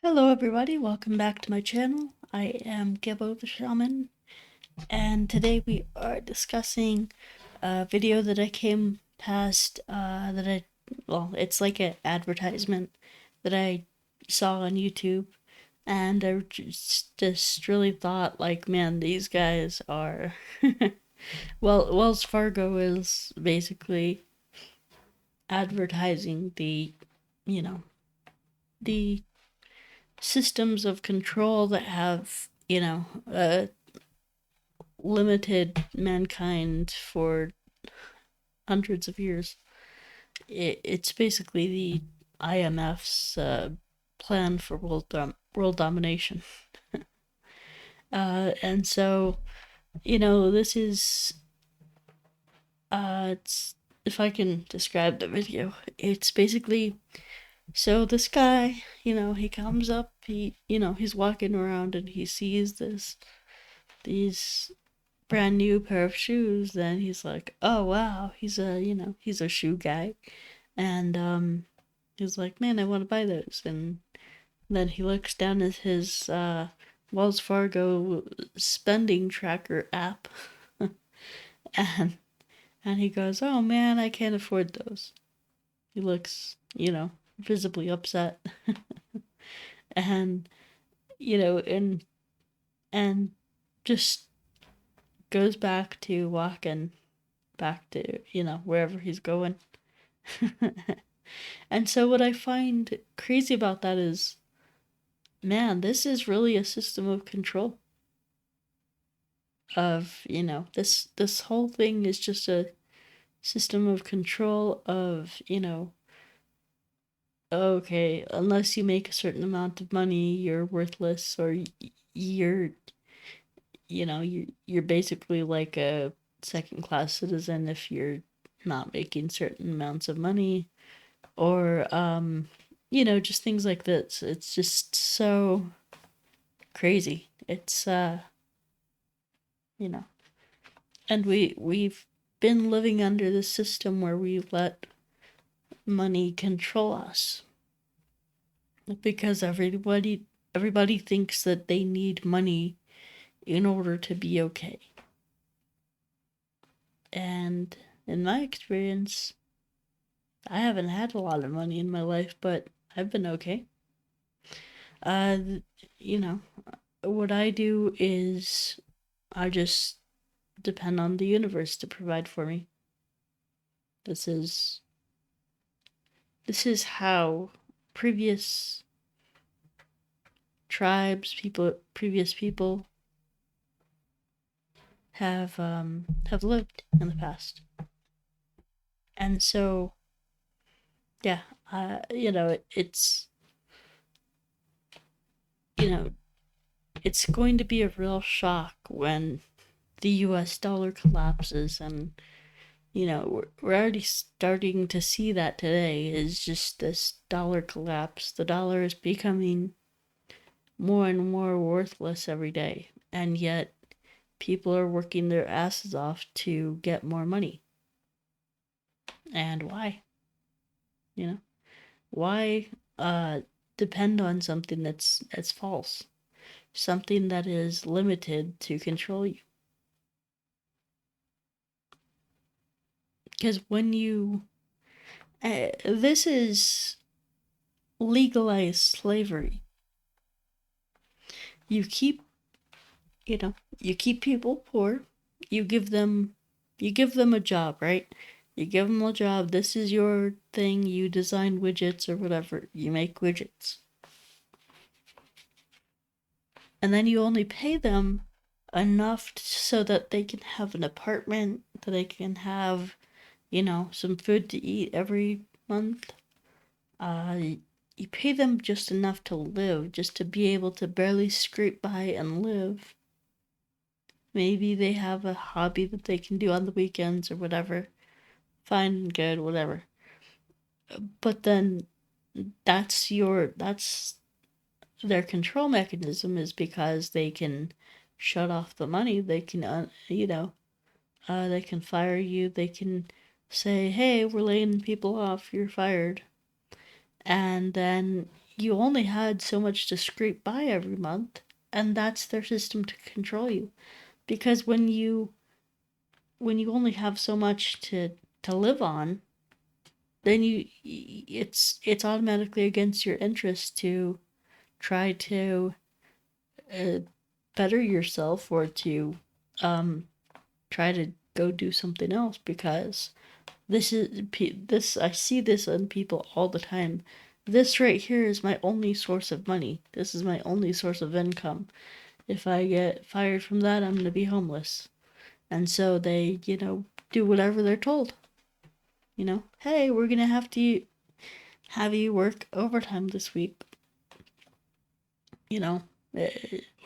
Hello everybody, welcome back to my channel. I am Gibbo the Shaman, and today we are discussing a video that I came past, it's like an advertisement that I saw on YouTube, and I just really thought, like, man, these guys are, well, Wells Fargo is basically advertising you know, the systems of control that have, limited mankind for hundreds of years. It's basically the IMF's plan for world domination. And so, this is, it's, if I can describe the video, it's basically, so this guy, he comes up, he's walking around and he sees these brand new pair of shoes. Then he's like, oh wow, he's a shoe guy. And he's like, man, I want to buy those. And then he looks down at his Wells Fargo spending tracker app, and he goes, oh man, I can't afford those. He looks, visibly upset. And and just goes back to walking back to, wherever he's going. And so what I find crazy about that is, man, this is really a system of control. Of, this whole thing is just a system of control of, okay, unless you make a certain amount of money, you're worthless, or you're, you're basically like a second class citizen if you're not making certain amounts of money, or just things like this. It's just so crazy. It's you know and we've been living under this system where we let money control us, because everybody thinks that they need money in order to be okay. And in my experience, I haven't had a lot of money in my life, but I've been okay. Uh, you know, what I do is I just depend on the universe to provide for me. This is how previous tribes, previous people have lived in the past. And so, yeah, it's it's going to be a real shock when the US dollar collapses. And we're already starting to see that today, is just this dollar collapse. The dollar is becoming more and more worthless every day, and yet people are working their asses off to get more money. And why? Why depend on something that's false, something that is limited to control you? Because when this is legalized slavery. You keep people poor. You give them a job, right? You give them a job. This is your thing. You design widgets or whatever. You make widgets. And then you only pay them enough so that they can have an apartment, that they can have, some food to eat every month. You pay them just enough to live, just to be able to barely scrape by and live. Maybe they have a hobby that they can do on the weekends or whatever. Fine and good, whatever. But then that's their control mechanism, is because they can shut off the money. They can, they can fire you. They can say, hey, we're laying people off, you're fired. And then, you only had so much to scrape by every month, and that's their system to control you. Because when you only have so much to live on, then it's automatically against your interest to try to uh, better yourself, or to um try to go do something else, because this I see this on people all the time. This right here is my only source of money. This is my only source of income. If I get fired from that, I'm going to be homeless. And so they, do whatever they're told. Hey, we're going to have you work overtime this week, you know,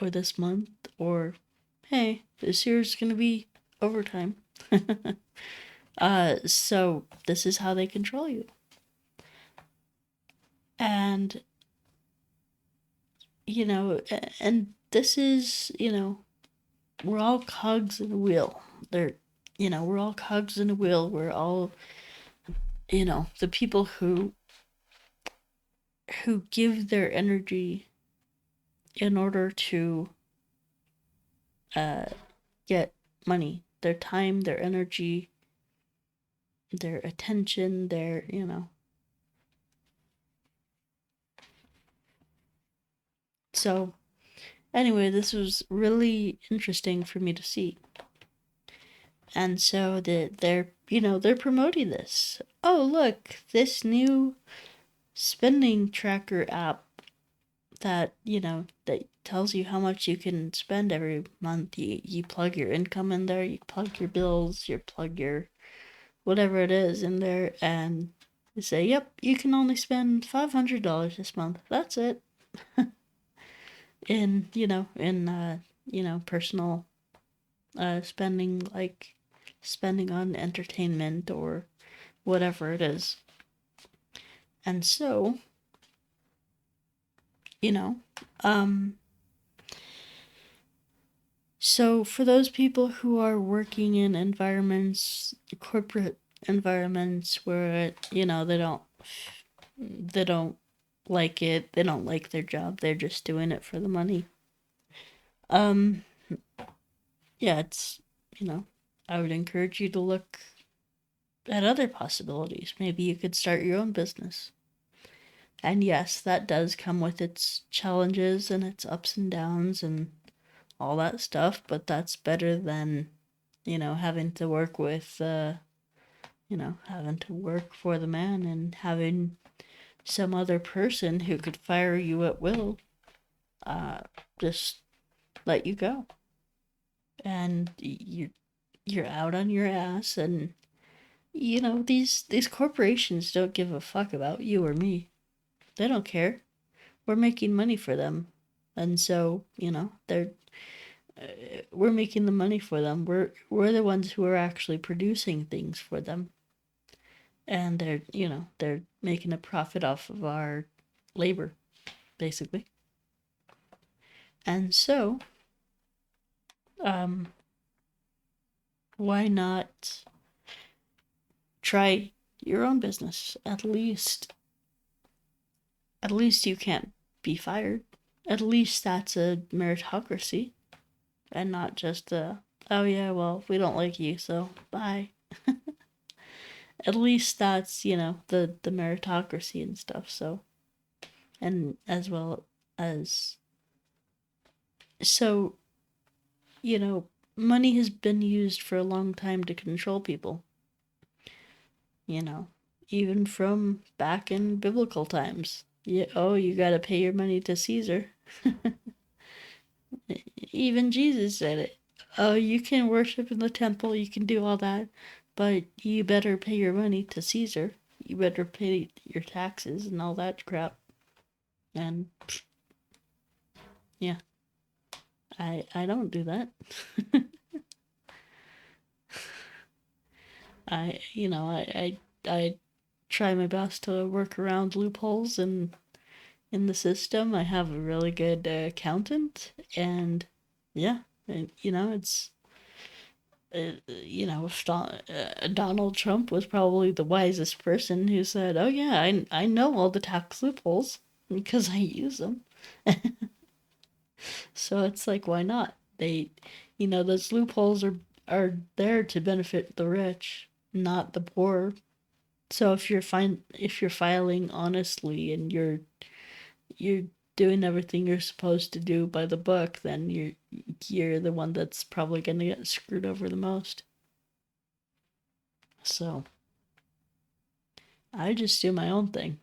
or this month, or hey, this year's going to be overtime. So this is how they control you. And, and this is, we're all cogs in a wheel. We're all cogs in a wheel. We're all, the people who give their energy in order to get money, their time, their energy, their attention, So, anyway, this was really interesting for me to see. And so they're promoting this. Oh, look, this new spending tracker app that, that tells you how much you can spend every month. You plug your income in there, you plug your bills, you plug your whatever it is in there, and you say, yep, you can only spend $500 this month. That's it. in personal spending, like spending on entertainment or whatever it is. And so, so for those people who are working in corporate environments where, they don't like it, they don't like their job, they're just doing it for the money. Yeah, it's, I would encourage you to look at other possibilities. Maybe you could start your own business. And yes, that does come with its challenges and its ups and downs and all that stuff, but that's better than, having to work with, having to work for the man and having some other person who could fire you at will, just let you go. And you're out on your ass, and these corporations don't give a fuck about you or me. They don't care. We're making money for them, and so they're we're making the money for them. We're the ones who are actually producing things for them, and they're making a profit off of our labor, basically. And so, why not try your own business? At least you can't be fired. At least that's a meritocracy, and not just oh yeah, well, we don't like you, so bye. At least that's, the meritocracy and stuff. So, and as well as, so, money has been used for a long time to control people. Even from back in biblical times. You gotta pay your money to Caesar. Even Jesus said it. Oh, you can worship in the temple, you can do all that, but you better pay your money to Caesar. You better pay your taxes and all that crap. And yeah, I don't do that. I try my best to work around loopholes in the system. I have a really good accountant, and yeah, and, it's if Donald Trump was probably the wisest person who said, "Oh yeah, I know all the tax loopholes." because I use them. So it's like, why not? Those loopholes are there to benefit the rich, not the poor. So if you're filing honestly and you're doing everything you're supposed to do by the book, then you're the one that's probably gonna get screwed over the most. So I just do my own thing,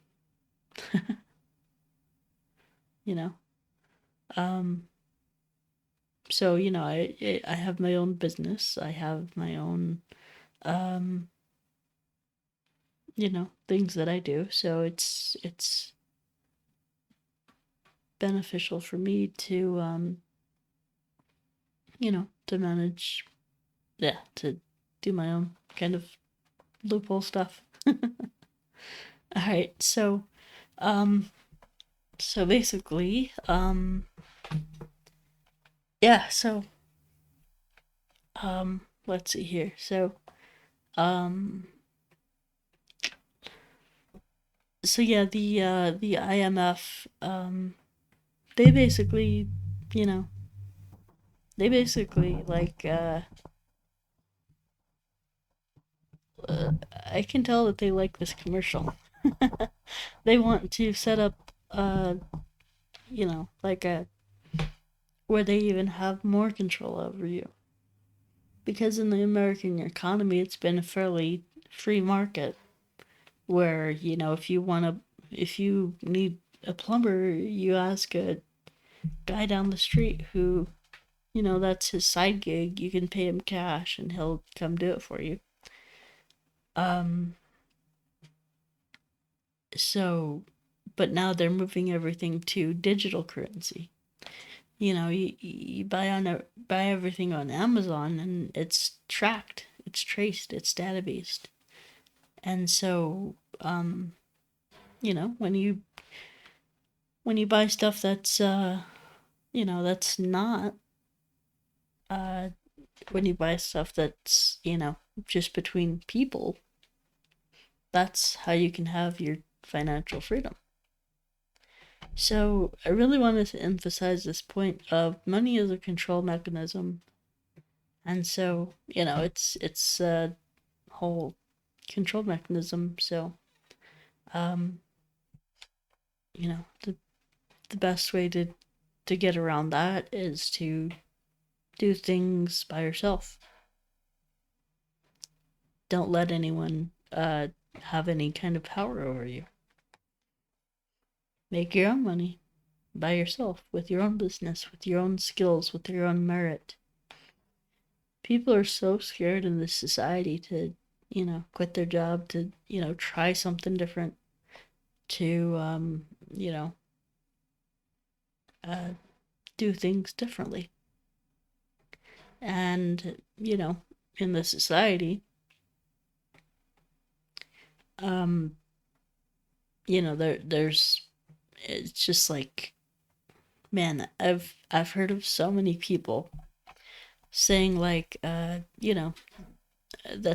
you know. Um, so I have my own business. I have my own um, things that I do. So it's beneficial for me to to manage, yeah, to do my own kind of loophole stuff. All right, um, so basically, yeah, let's see here. Um, so yeah, the IMF, they basically, you know, they basically like, I can tell that they like this commercial. They want to set up, like a where they even have more control over you. Because in the American economy, it's been a fairly free market where, if you need a plumber, you ask a guy down the street who, that's his side gig. You can pay him cash and he'll come do it for you. Um, so, but now they're moving everything to digital currency. You buy everything on Amazon and it's tracked, it's traced, it's databased. And so, when you buy stuff that's not, uh, when you buy stuff that's, just between people, that's how you can have your financial freedom. So I really wanted to emphasize this point of money as a control mechanism. And so, it's a whole control mechanism. So, um, the best way to get around that is to do things by yourself. Don't let anyone have any kind of power over you. Make your own money by yourself, with your own business, with your own skills, with your own merit. People are so scared in this society to, quit their job, to, try something different, to, uh, do things differently. And, in the society, um, there's, it's just like, man, I've heard of so many people saying like, that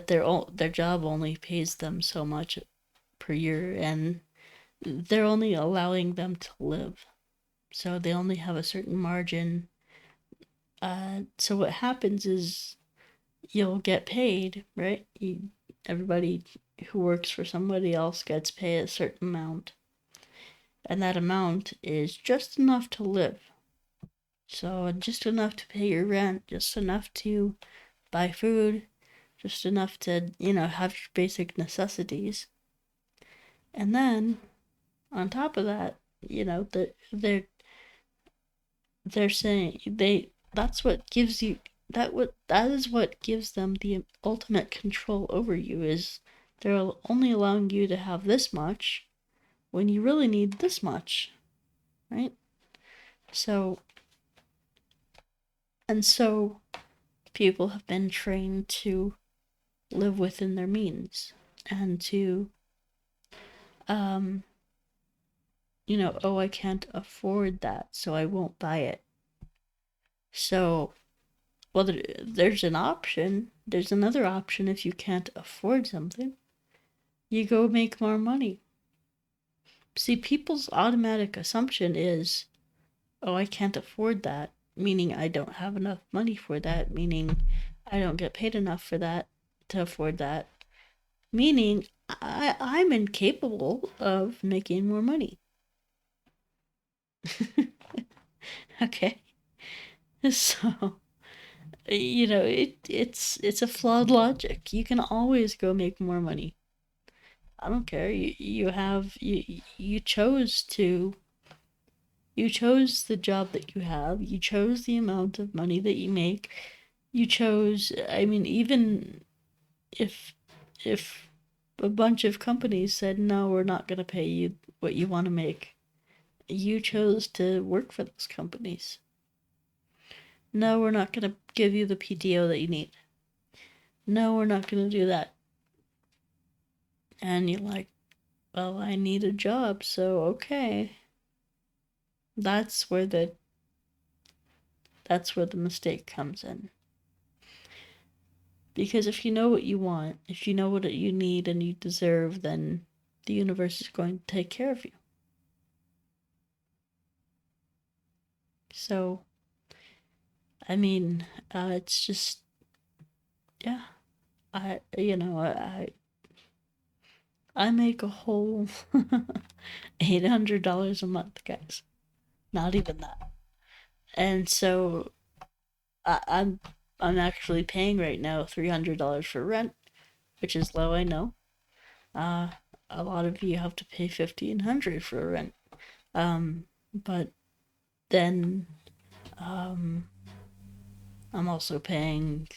their job only pays them so much per year, and they're only allowing them to live, so they only have a certain margin. So what happens is you'll get paid, right? Everybody who works for somebody else gets paid a certain amount, and that amount is just enough to live. So just enough to pay your rent, just enough to buy food, just enough to, have your basic necessities. And then on top of that, they're saying that's what gives you that is what gives them the ultimate control over you, is they're only allowing you to have this much when you really need this much, right? So so people have been trained to live within their means and to oh, I can't afford that, so I won't buy it. So, well, there's an option. There's another option. If you can't afford something, you go make more money. See, people's automatic assumption is, oh, I can't afford that, meaning I don't have enough money for that, meaning I don't get paid enough for that to afford that, meaning I'm incapable of making more money. Okay. So, it's a flawed logic. You can always go make more money. I don't care. You chose the job that you have. You chose the amount of money that you make. You chose, I mean, even if if a bunch of companies said no, we're not going to pay you what you want to make, you chose to work for those companies. No, we're not going to give you the PTO that you need. No, we're not going to do that. And you're like, well, I need a job, so okay. That's where the mistake comes in. Because if you know what you want, if you know what you need and you deserve, then the universe is going to take care of you. So, I mean, it's just, yeah. I make a whole $800 a month, guys. Not even that. And so I'm actually paying right now $300 for rent, which is low, I know. Uh, a lot of you have to pay $1,500 for rent. But then I'm also paying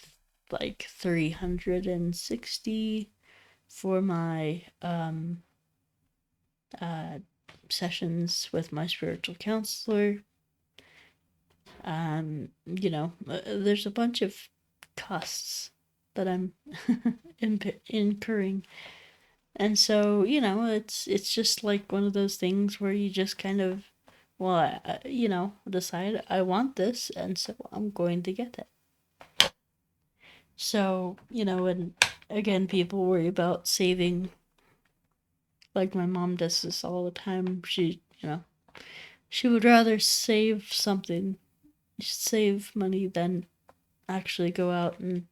like 360 for my sessions with my spiritual counselor. There's a bunch of costs that I'm incurring. And so, it's just like one of those things where you just kind of, well, decide I want this, and so I'm going to get it. So, and again, people worry about saving. Like my mom does this all the time. She would rather save money than actually go out and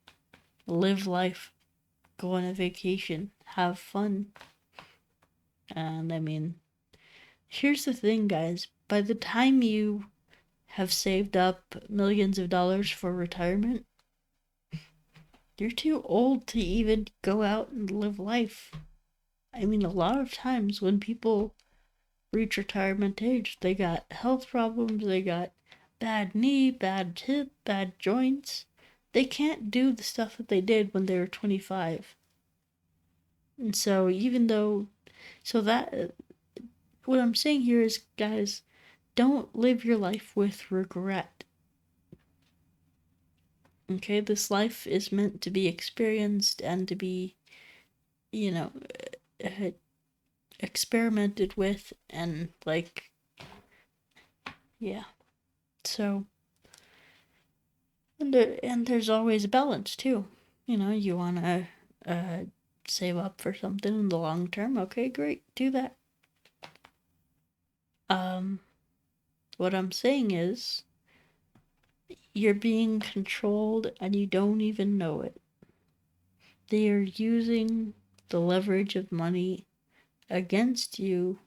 live life, go on a vacation, have fun. And I mean, here's the thing, guys. By the time you have saved up millions of dollars for retirement, you're too old to even go out and live life. I mean, a lot of times when people reach retirement age, they got health problems, they got bad knee, bad hip, bad joints. They can't do the stuff that they did when they were 25. And so, what I'm saying here is, guys, don't live your life with regret. Okay, this life is meant to be experienced and to be, experimented with, and like, yeah. So, and there's always a balance too. You want to save up for something in the long term. Okay, great, do that. What I'm saying is, you're being controlled and you don't even know it. They are using the leverage of money against you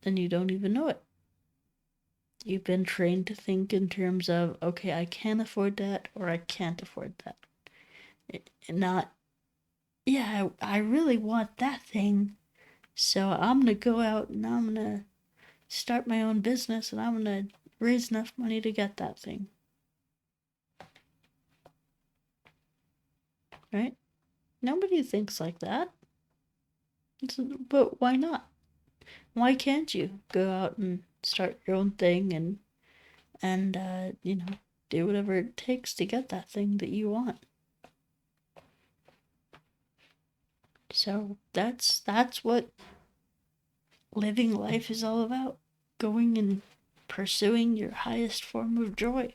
and you don't even know it. You've been trained to think in terms of, okay, I can afford that or I can't afford that. Not, yeah, I really want that thing, so I'm gonna go out and I'm gonna start my own business and I'm gonna raise enough money to get that thing. Right? Nobody thinks like that. But why not? Why can't you go out and start your own thing and do whatever it takes to get that thing that you want? So that's what living life is all about. Going and pursuing your highest form of joy.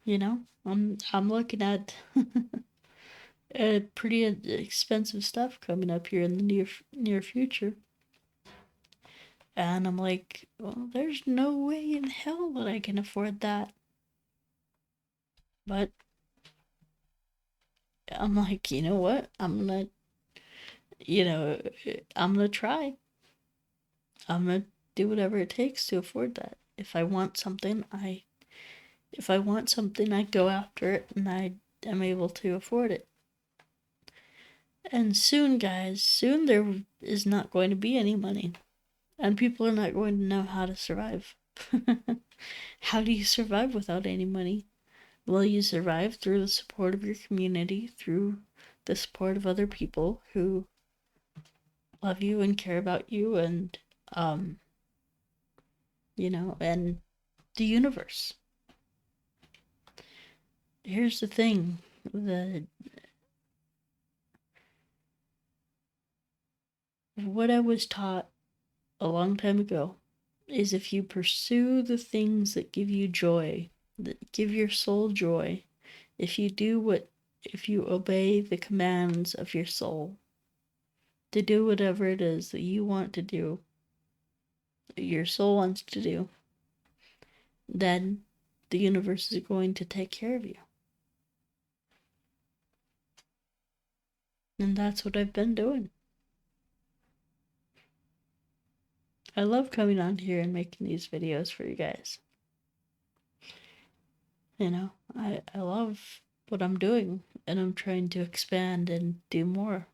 I'm looking at pretty expensive stuff coming up here in the near future. And I'm like, well, there's no way in hell that I can afford that. But I'm like, you know what? You know, I'm gonna try. I'm gonna do whatever it takes to afford that. If I want something, I go after it, and I am able to afford it. And soon, guys, soon there is not going to be any money, and people are not going to know how to survive. How do you survive without any money? Well, you survive through the support of your community, through the support of other people who love you and care about you, and you know, and the universe. Here's the thing, what I was taught a long time ago is if you pursue the things that give you joy, that give your soul joy, if you obey the commands of your soul to do whatever it is that you want to do, your soul wants to do, then the universe is going to take care of you. And that's what I've been doing. I love coming on here and making these videos for you guys. You know, I love what I'm doing, and I'm trying to expand and do more.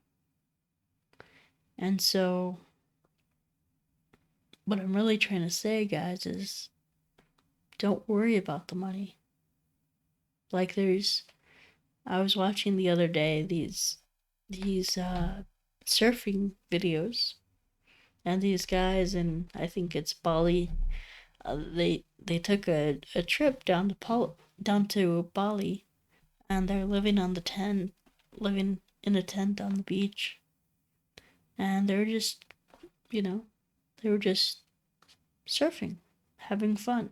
And so, what I'm really trying to say, guys, is don't worry about the money. Like, I was watching the other day these surfing videos, and these guys, and I think it's Bali, they took a trip down to Bali, and they're living in a tent on the beach, and they're just, you know, they were just surfing, having fun.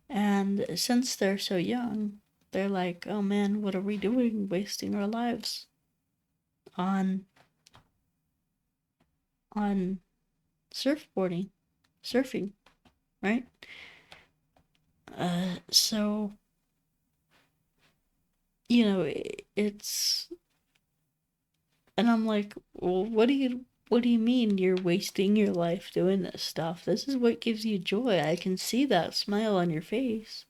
And since they're so young, they're like, oh man, what are we doing, wasting our lives on on surfing, right? So you know, it's, and I'm like, well, what do you mean you're wasting your life doing this stuff? This is what gives you joy. I can see that smile on your face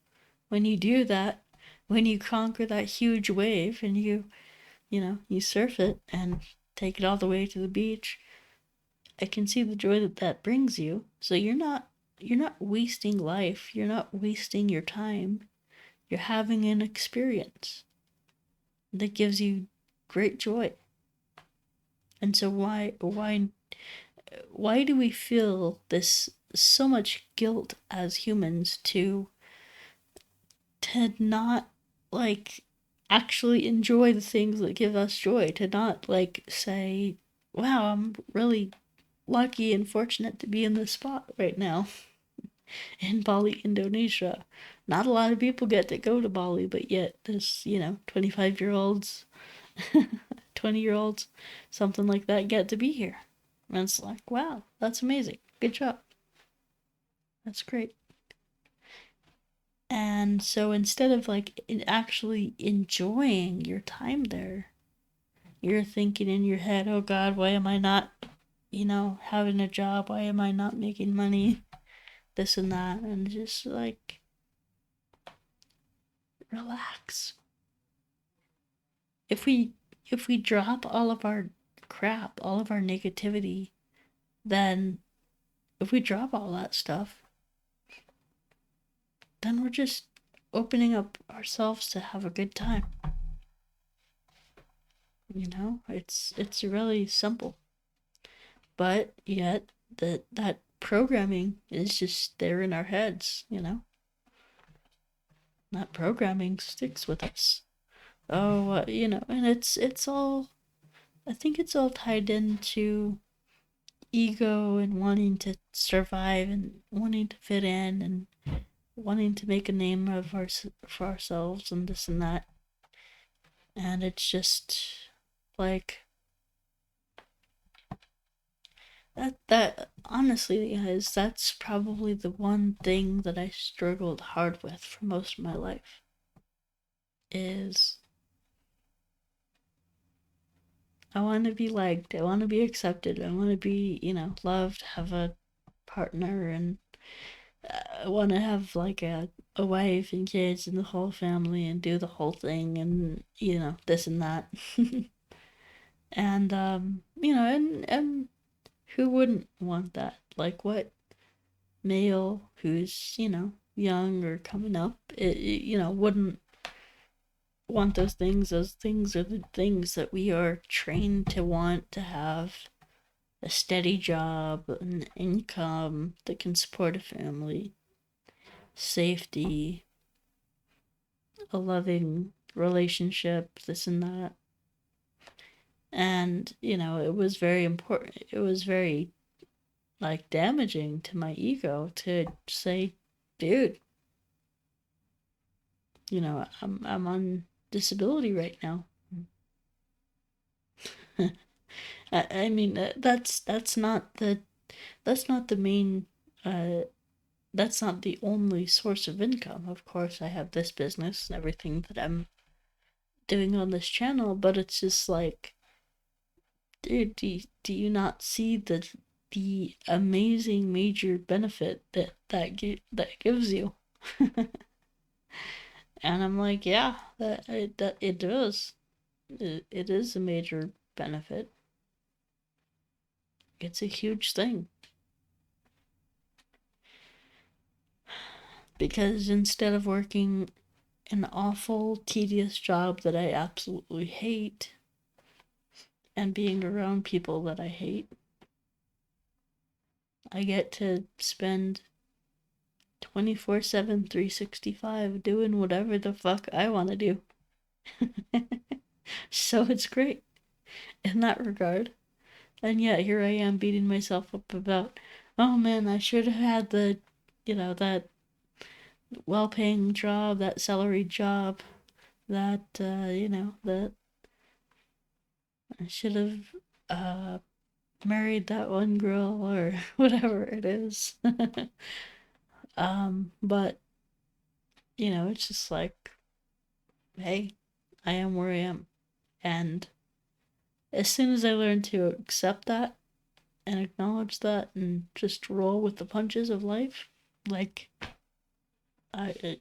when you do that, when you conquer that huge wave and you surf it and take it all the way to the beach. I can see the joy that brings you. So you're not wasting life. You're not wasting your time. You're having an experience that gives you great joy. And so why do we feel this so much guilt as humans to not like actually enjoy the things that give us joy, to not like say, wow, I'm really lucky and fortunate to be in this spot right now in Bali, Indonesia. Not a lot of people get to go to Bali, but yet this, 25-year-olds, 20-year-olds, something like that get to be here. And it's like, wow, that's amazing. Good job. That's great. And so instead of like actually enjoying your time there, you're thinking in your head, oh God, why am I not, having a job? Why am I not making money? This and that. And just like, relax. If we drop all of our crap, all of our negativity, then if we drop all that stuff, then we're just opening up ourselves to have a good time. It's really simple. But yet that programming is just there in our heads. That programming sticks with us. Oh, and it's all, I think it's all tied into ego and wanting to survive and wanting to fit in and wanting to make a name for ourselves and this and that. And it's just like, That honestly, guys, that's probably the one thing that I struggled hard with for most of my life. Is I want to be liked, I want to be accepted, I want to be, loved, have a partner, and I want to have like a wife and kids and the whole family and do the whole thing and this and that. And and who wouldn't want that? Like what male who's young or coming up, wouldn't want those things? Those things are the things that we are trained to want to have: a steady job, an income that can support a family, safety, a loving relationship, this and that. And, it was very important. It was very, like, damaging to my ego to say, dude, I'm on disability right now. I mean, that's not the main, uh, that's not the only source of income. Of course, I have this business and everything that I'm doing on this channel, but it's just like, dude, do you not see the amazing major benefit that gives you? And I'm like, yeah, that it does. It is a major benefit. It's a huge thing. Because instead of working an awful, tedious job that I absolutely hate and being around people that I hate, I get to spend 24/7, 365 doing whatever the fuck I want to do. So it's great in that regard. And yet here I am beating myself up about, oh man, I should have had that well paying job, that salary job, that I should have uh, married that one girl or whatever it is. But, it's just like, hey, I am where I am. And as soon as I learn to accept that and acknowledge that and just roll with the punches of life, like, I,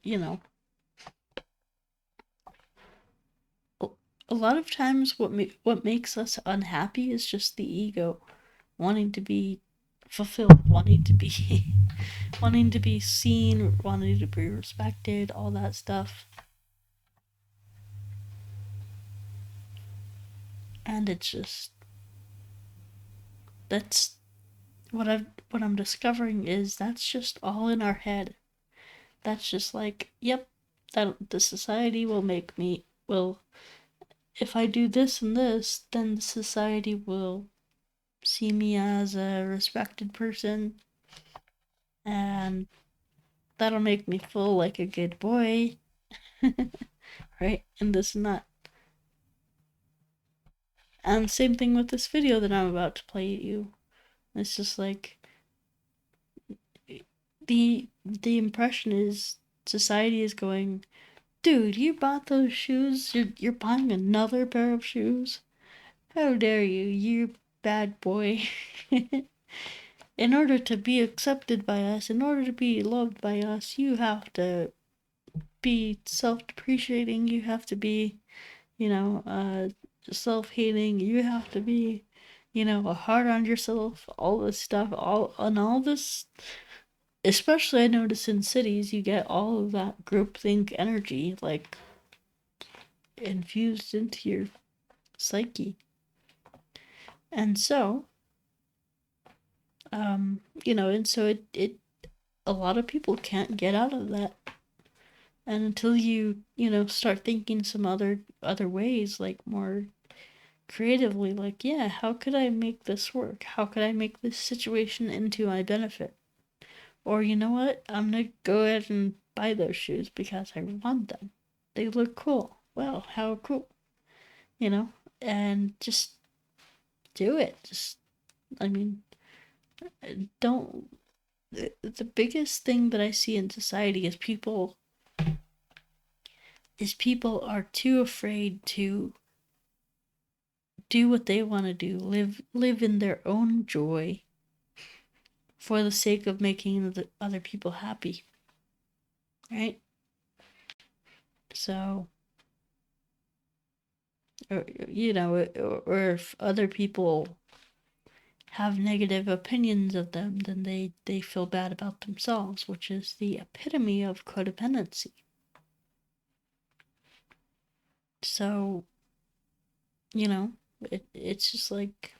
a lot of times what makes us unhappy is just the ego wanting to be fulfilled, wanting to be seen, wanting to be respected, all that stuff. And it's just that's what I'm discovering is that's just all in our head. That's just like, yep, that the society will make me will if I do this and this, then the society will see me as a respected person, and that'll make me feel like a good boy, right? And this and that. And same thing with this video that I'm about to play you. It's just like the impression is society is going, dude, you bought those shoes. You're buying another pair of shoes. How dare you, you bad boy. In order to be accepted by us, in order to be loved by us, you have to be self-depreciating. You have to be, self-hating. You have to be, hard on yourself. All this stuff, all this. Especially, I notice in cities, you get all of that groupthink energy, like infused into your psyche, and so, and so it a lot of people can't get out of that. And until you start thinking some other ways, like more creatively, like, yeah, how could I make this work? How could I make this situation into my benefit? Or you know what? I'm gonna go ahead and buy those shoes because I want them. They look cool. Well, how cool. You know? And just do it. I mean, don't. The biggest thing that I see in society is people are too afraid to do what they want to do, live in their own joy for the sake of making the other people happy. Right? So, or, or if other people have negative opinions of them, then they feel bad about themselves, which is the epitome of codependency. So, it's just like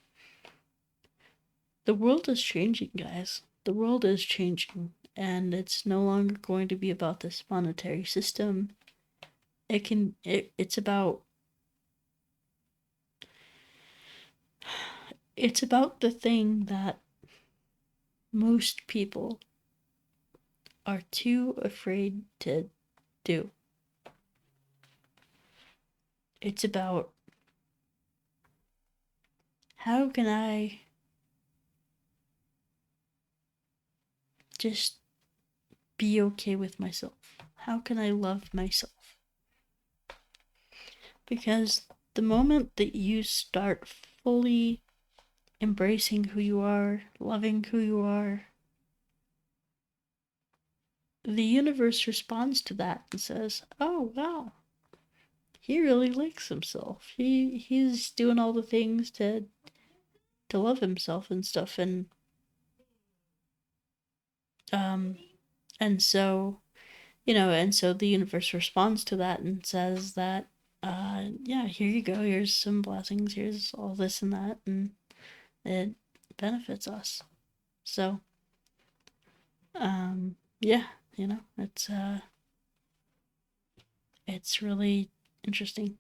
the world is changing, guys. The world is changing, and it's no longer going to be about this monetary system. It's about the thing that most people are too afraid to do. It's about, how can I just be okay with myself? How can I love myself? Because the moment that you start fully embracing who you are, loving who you are, the universe responds to that and says, "Oh wow, he really likes himself. He's doing all the things to love himself and stuff." Um and so the universe responds to that and says that, yeah, here you go, here's some blessings, here's all this and that, and it benefits us. So, yeah, it's really interesting.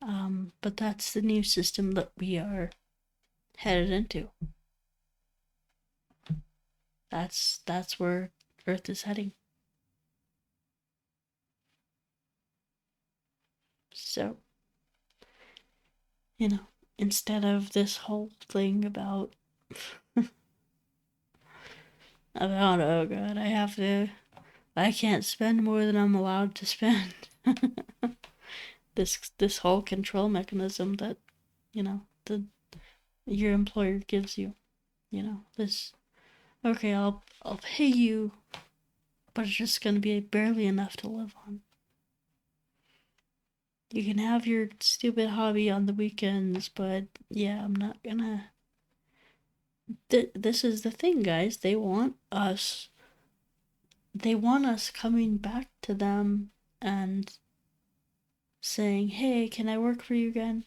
But that's the new system that we are headed into. That's where Earth is heading. So, instead of this whole thing about oh god, I can't spend more than I'm allowed to spend. This whole control mechanism that, the your employer gives you. This, okay, I'll pay you, but it's just gonna be barely enough to live on. You can have your stupid hobby on the weekends, but yeah, I'm not gonna. This is the thing, guys. They want us coming back to them and saying, "Hey, can I work for you again?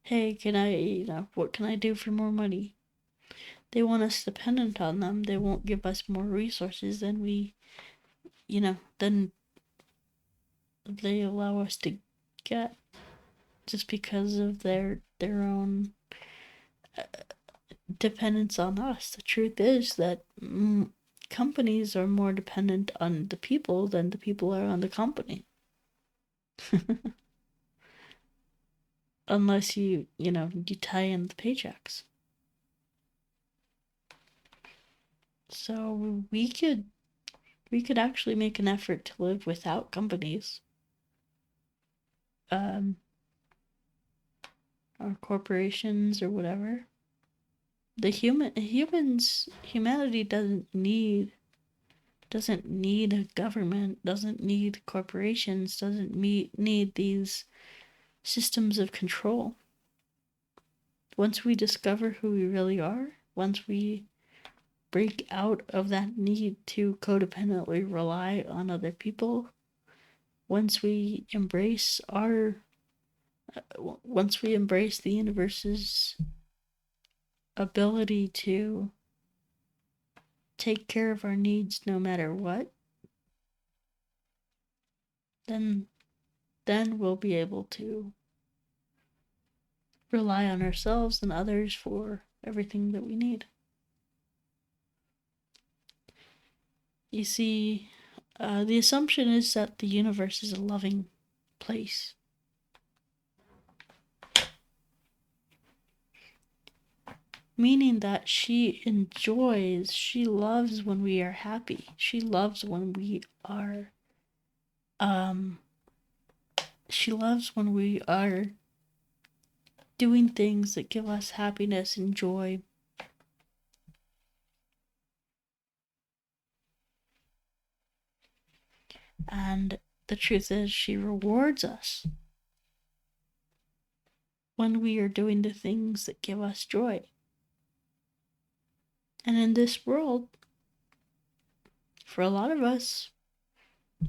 Hey, can I, what can I do for more money?" They want us dependent on them. They won't give us more resources than than they allow us to get, just because of their own dependence on us. The truth is that companies are more dependent on the people than the people are on the company. Unless you tie in the paychecks. So we could actually make an effort to live without companies. Or corporations or whatever. Humanity doesn't need a government, doesn't need corporations, doesn't need these systems of control. Once we discover who we really are, once we break out of that need to codependently rely on other people, once we embrace the universe's ability to take care of our needs no matter what, then we'll be able to rely on ourselves and others for everything that we need. You see, the assumption is that the universe is a loving place. meaning that she loves when we are happy. She loves when we are, she loves when we are doing things that give us happiness and joy. And the truth is, she rewards us when we are doing the things that give us joy. And in this world, for a lot of us,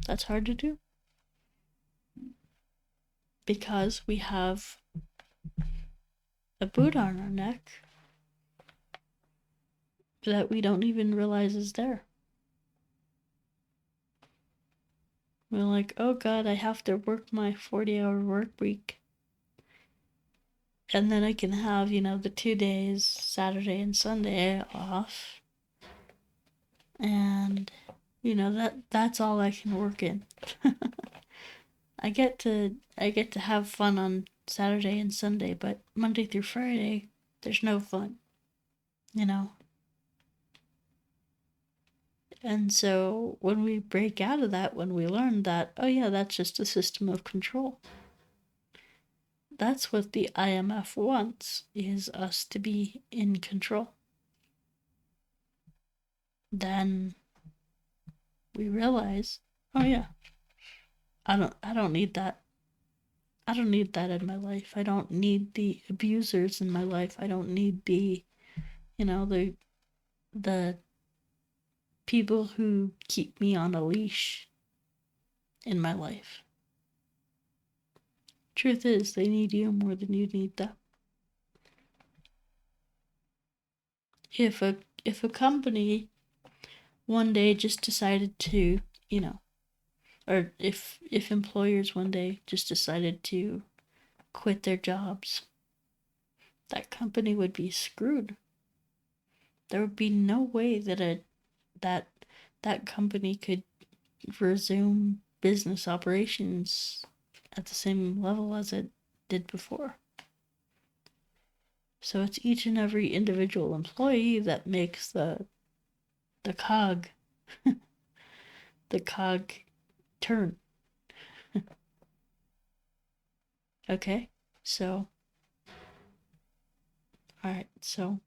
that's hard to do. Because we have a boot on our neck that we don't even realize is there. We're like, oh God, I have to work my 40-hour work week. And then I can have, the 2 days, Saturday and Sunday, off. And, that's all I can work in. I get to have fun on Saturday and Sunday, but Monday through Friday, there's no fun. And so when we break out of that, when we learn that, oh yeah, that's just a system of control. That's what the IMF wants, is us to be in control. Then we realize, oh yeah, I don't need that. I don't need that in my life. I don't need the abusers in my life. I don't need the people who keep me on a leash in my life. Truth is, they need you more than you need them. If a company one day just decided to, or if employers one day just decided to quit their jobs, that company would be screwed. There would be no way that that company could resume business operations at the same level as it did before. So it's each and every individual employee that makes the cog the cog turn. Okay? So alright, so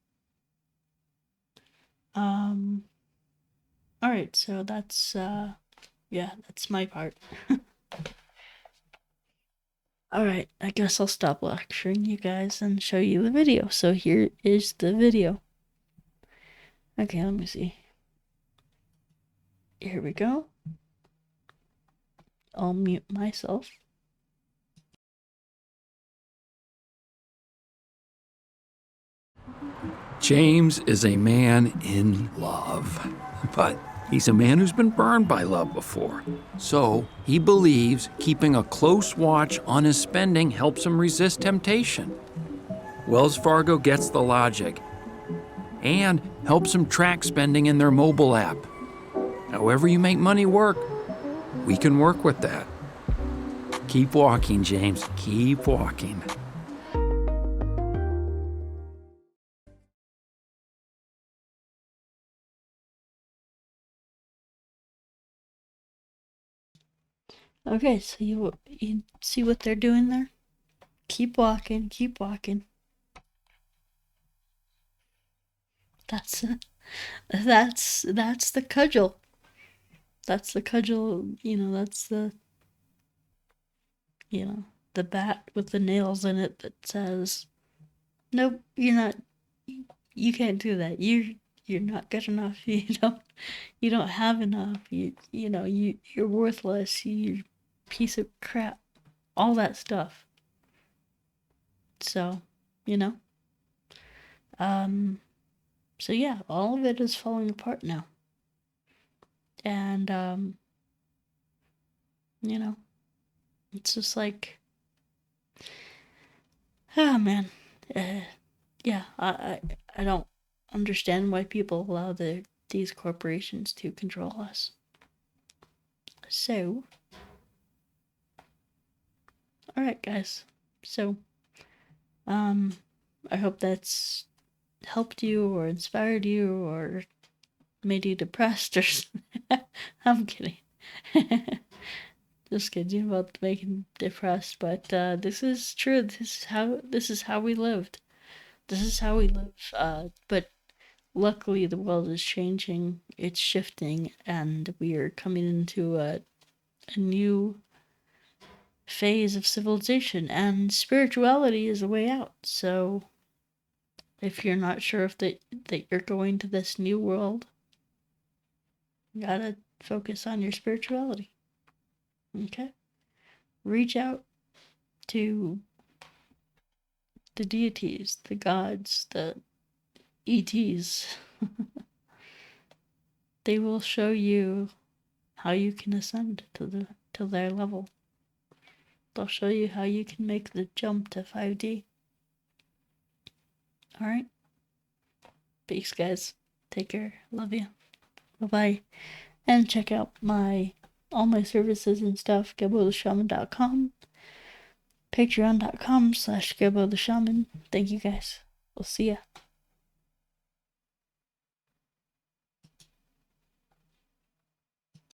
alright, so that's that's my part. Alright, I guess I'll stop lecturing you guys and show you the video. So here is the video. Okay, let me see. Here we go. I'll mute myself. James is a man in love, but he's a man who's been burned by love before. So he believes keeping a close watch on his spending helps him resist temptation. Wells Fargo gets the logic and helps him track spending in their mobile app. However you make money work, we can work with that. Keep walking, James. Keep walking. Okay, so you see what they're doing there? Keep walking, keep walking. That's the cudgel. That's the cudgel, that's the the bat with the nails in it that says, nope, you can't do that. You're not good enough. You don't have enough. You're worthless. You piece of crap. All that stuff. So, so yeah, all of it is falling apart now. And it's just like, oh man, yeah, I don't understand why people allow these corporations to control us. So, all right, guys. So, I hope that's helped you or inspired you or made you depressed or something. I'm kidding. Just kidding about making depressed, but this is true. This is how we lived. This is how we live. But luckily, the world is changing. It's shifting, and we are coming into a new phase of civilization, and spirituality is a way out. So, if you're not sure if that you're going to this new world, you gotta focus on your spirituality. Okay, reach out to the deities, the gods, the ETs. They will show you how you can ascend to their level. They'll show you how you can make the jump to 5D. Alright? Peace, guys. Take care. Love you. Bye-bye. And check out all my services and stuff, GilboTheShaman.com, Patreon.com/GilboTheShaman. Thank you, guys. We'll see ya.